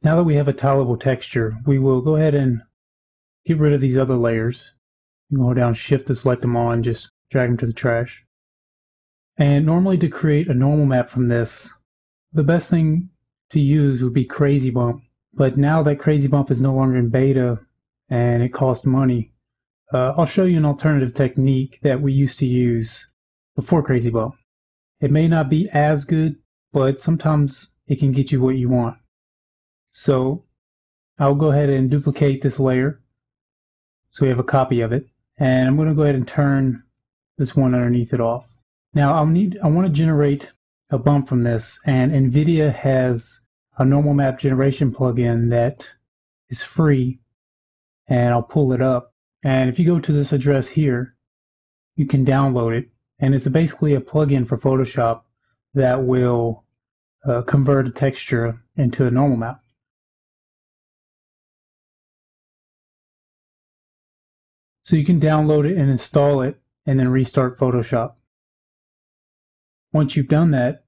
Now that we have a tileable texture, we will go ahead and get rid of these other layers. You can hold down Shift to select them all and just drag them to the trash. And normally to create a normal map from this, the best thing to use would be Crazy Bump. But now that Crazy Bump is no longer in beta and it costs money, I'll show you an alternative technique that we used to use before Crazy Bump. It may not be as good, but sometimes it can get you what you want. So I'll go ahead and duplicate this layer so we have a copy of it. And I'm going to go ahead and turn this one underneath it off. Now I want to generate a bump from this, and Nvidia has a normal map generation plugin that is free, and I'll pull it up. And if you go to this address here, you can download it, and it's basically a plugin for Photoshop that will convert a texture into a normal map. So you can download it and install it and then restart Photoshop. Once you've done that,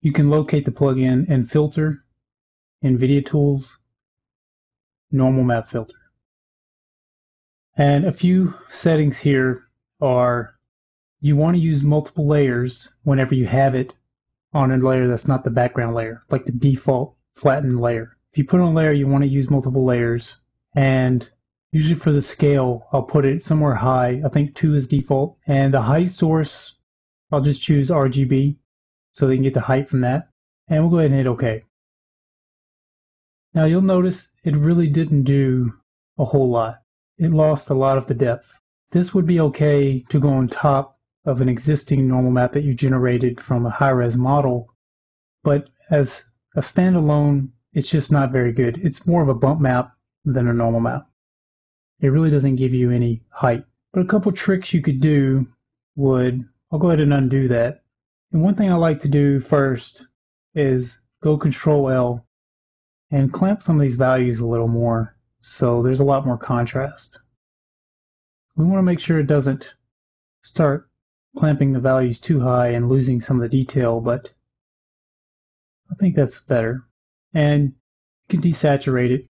you can locate the plugin in Filter, Nvidia Tools, Normal Map Filter. And a few settings here are you want to use multiple layers whenever you have it on a layer that's not the background layer, like the default flattened layer. If you put on a layer, you want to use multiple layers, and usually for the scale, I'll put it somewhere high. I think 2 is default. And the height source, I'll just choose RGB so they can get the height from that. And we'll go ahead and hit OK. Now you'll notice it really didn't do a whole lot. It lost a lot of the depth. This would be okay to go on top of an existing normal map that you generated from a high-res model, but as a standalone, it's just not very good. It's more of a bump map than a normal map. It really doesn't give you any height. But a couple tricks you could do would, I'll go ahead and undo that. And one thing I like to do first is go Control L and clamp some of these values a little more so there's a lot more contrast. We want to make sure it doesn't start clamping the values too high and losing some of the detail, but I think that's better. And you can desaturate it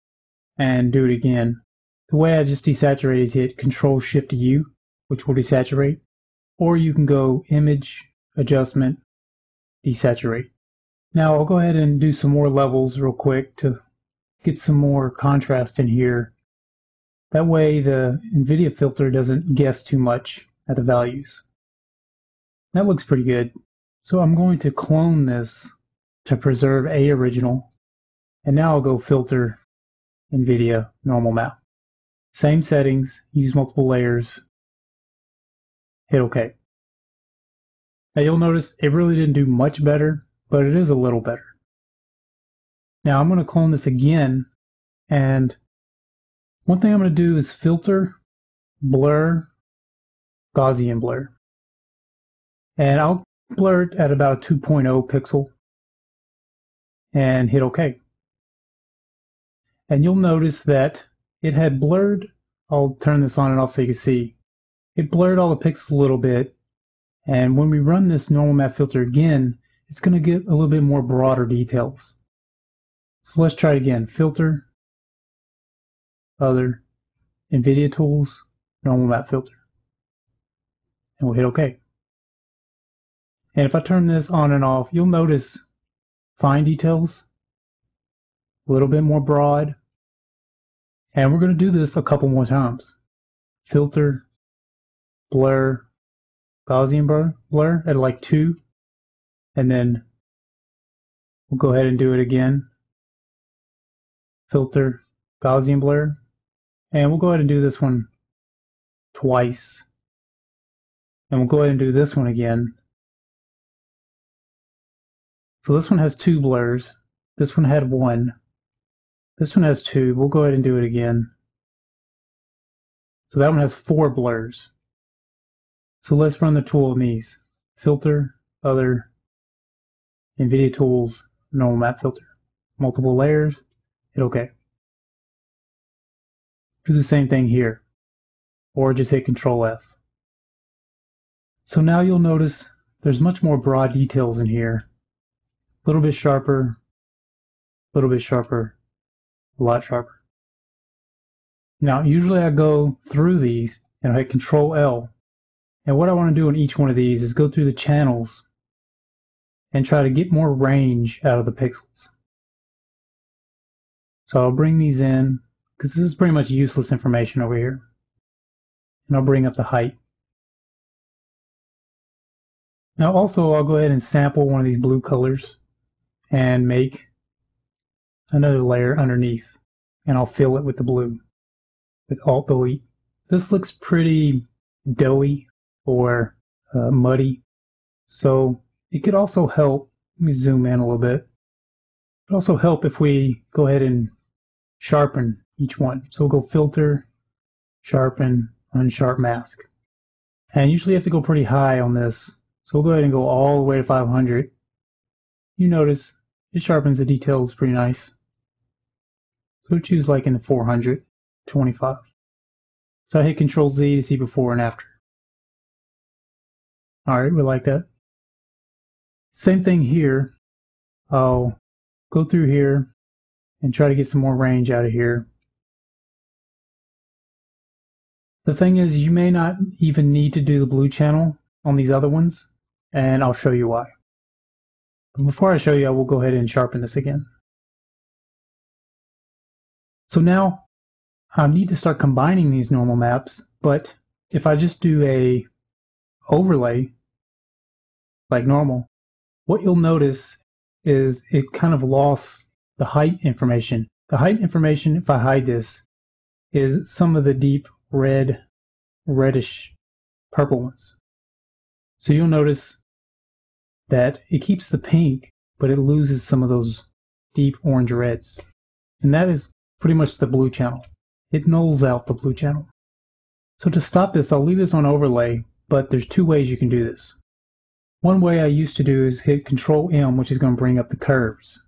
and do it again. The way I just desaturate is hit Control-Shift-U, which will desaturate, or you can go Image, Adjustment, Desaturate. Now I'll go ahead and do some more levels real quick to get some more contrast in here. That way the Nvidia filter doesn't guess too much at the values. That looks pretty good. So I'm going to clone this to preserve original. And now I'll go Filter, Nvidia, Normal Map. Same settings, use multiple layers, hit OK. Now you'll notice it really didn't do much better, but it is a little better. Now I'm going to clone this again, and one thing I'm going to do is Filter, Blur, Gaussian Blur. And I'll blur it at about a 2.0 pixel and hit OK. And you'll notice that it had blurred, I'll turn this on and off so you can see, it blurred all the pixels a little bit, and when we run this normal map filter again, it's going to get a little bit more broader details. So let's try it again. Filter, Other, Nvidia Tools, Normal Map Filter. And we'll hit OK. And if I turn this on and off, you'll notice fine details, a little bit more broad. And we're going to do this a couple more times. Filter, Blur, Gaussian blur at like 2. And then we'll go ahead and do it again. Filter, Gaussian blur. And we'll go ahead and do this one twice. And we'll go ahead and do this one again. So this one has 2 blurs. This one had 1. This one has 2. We'll go ahead and do it again. So that one has 4 blurs. So let's run the tool on these. Filter, Other, Nvidia Tools, Normal Map Filter. Multiple layers, hit OK. Do the same thing here. Or just hit Control F. So now you'll notice there's much more broad details in here. A little bit sharper, a little bit sharper. a lot sharper. Now, usually I go through these and I hit Control L. And what I want to do in each one of these is go through the channels and try to get more range out of the pixels. So I'll bring these in, because this is pretty much useless information over here. And I'll bring up the height. Now also I'll go ahead and sample one of these blue colors and make another layer underneath. And I'll fill it with the blue with Alt-Delete. This looks pretty doughy or muddy. So it could also help, let me zoom in a little bit. It could also help if we go ahead and sharpen each one. So we'll go Filter, Sharpen, Unsharp Mask. And usually you have to go pretty high on this. So we'll go ahead and go all the way to 500. You notice it sharpens the details pretty nice. So we'll choose like in the 425. So I hit Control Z to see before and after. Alright, we like that. Same thing here. I'll go through here and try to get some more range out of here. The thing is, you may not even need to do the blue channel on these other ones, and I'll show you why. But before I show you, I will go ahead and sharpen this again. So now I need to start combining these normal maps, but if I just do a overlay like normal, what you'll notice is it kind of lost the height information. The height information, if I hide this, is some of the deep red, reddish purple ones. So you'll notice that it keeps the pink, but it loses some of those deep orange reds. And that is pretty much the blue channel. It nulls out the blue channel. So to stop this, I'll leave this on overlay, but there's two ways you can do this. One way I used to do is hit Control M, which is going to bring up the curves.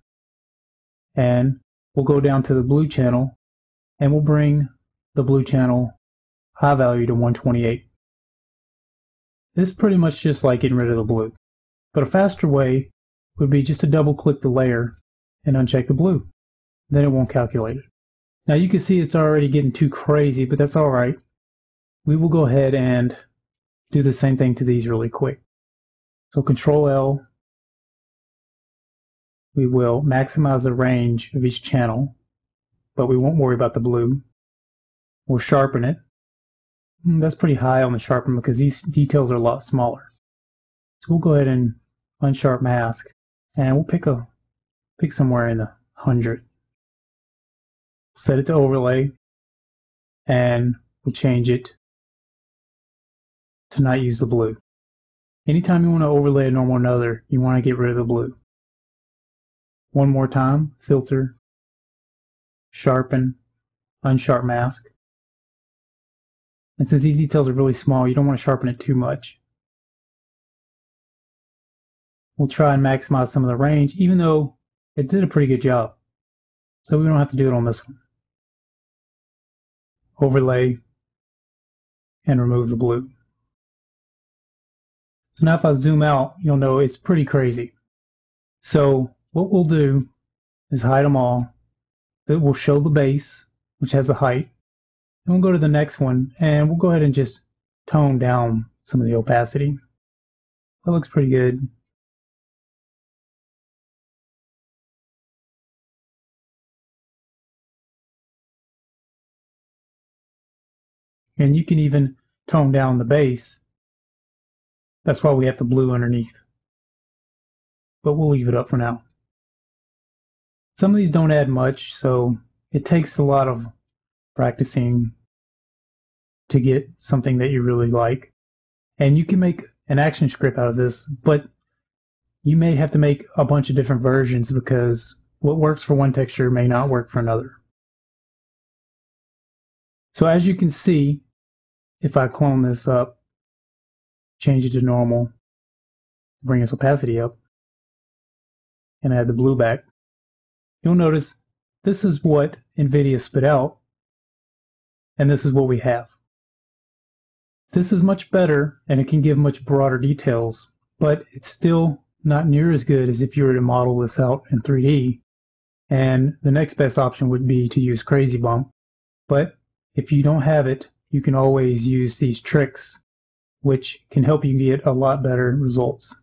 And we'll go down to the blue channel, and we'll bring the blue channel high value to 128. This is pretty much just like getting rid of the blue. But a faster way would be just to double click the layer and uncheck the blue. Then it won't calculate it. Now you can see it's already getting too crazy, but that's alright. We will go ahead and do the same thing to these really quick. So Control L, we will maximize the range of each channel, but we won't worry about the blue. We'll sharpen it. That's pretty high on the sharpen because these details are a lot smaller. So we'll go ahead and unsharp mask, and we'll pick somewhere in the 100. Set it to overlay, and we'll change it to not use the blue. Anytime you want to overlay a normal another, you want to get rid of the blue. One more time, Filter, Sharpen, Unsharp Mask. And since these details are really small, you don't want to sharpen it too much. We'll try and maximize some of the range, even though it did a pretty good job. So we don't have to do it on this one. Overlay, and remove the blue. So now if I zoom out, you'll know it's pretty crazy. So what we'll do is hide them all. That will show the base, which has a height. And we'll go to the next one, and we'll go ahead and just tone down some of the opacity. That looks pretty good. And you can even tone down the base. That's why we have the blue underneath. But we'll leave it up for now. Some of these don't add much, so it takes a lot of practicing to get something that you really like. And you can make an action script out of this, but you may have to make a bunch of different versions because what works for one texture may not work for another. So as you can see, if I clone this up, change it to normal, bring its opacity up, and add the blue back, you'll notice this is what Nvidia spit out, and this is what we have. This is much better, and it can give much broader details, but it's still not near as good as if you were to model this out in 3D And the next best option would be to use Crazy Bump. But if you don't have it, you can always use these tricks, which can help you get a lot better results.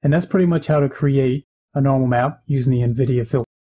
And that's pretty much how to create a normal map using the Nvidia Filter.